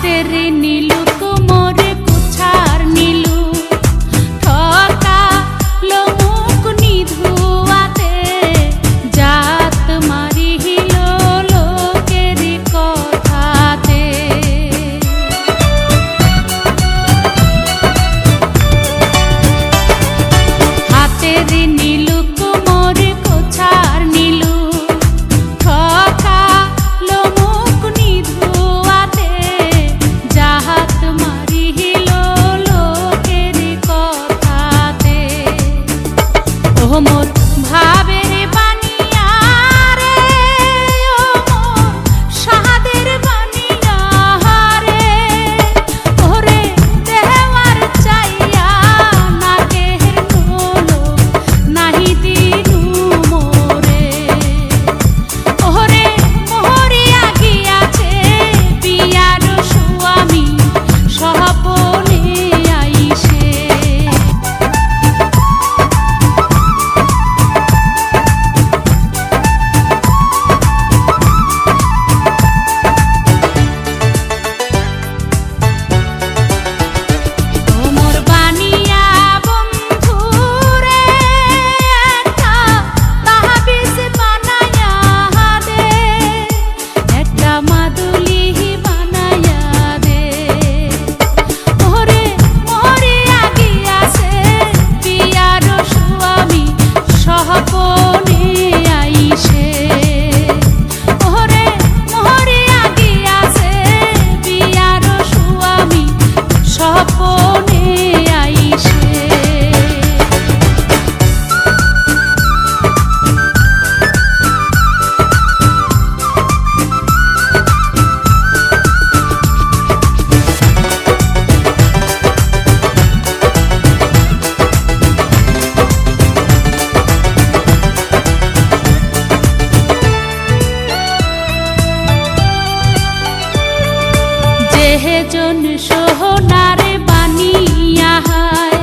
तेरे नीलू कुमोर कुछार नीलू ठका लो मुख निधुआते जात मारी हिलो लोकेरी कथाते हातेर नीलू कुमोर कुछार नीलू ठका लो मुख निधुआते जात मारी हिलो लोकेरी कथाते ओ मोर भावेर बानिया रे ओ मोर साहादेर बानिया रे ओरे देहवार चाइया नाकेर नो नाহি দিনু মোরে ওরে মোহরিয়া গিয়াছে পিয়ার স্বামী সহপনে আইসে মোর বানিয়া বন্ধু রে একটা তাহাবিজ বানায়া দে একটা মাদুলি বানায়া দে ওরে মরিয়া গিয়াছে পিয়ার স্বামী সহপনে আইসে ওরে মরিয়া গিয়াছে পিয়ার স্বামী সহপনে আইসে যেজন সোহনারে বানিয়া হায়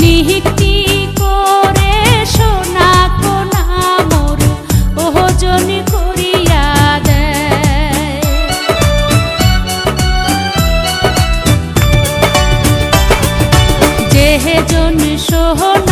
নিহিতি করে সোনা কোনা মোর ওজন করিয়া দেয় যেজন সোহনা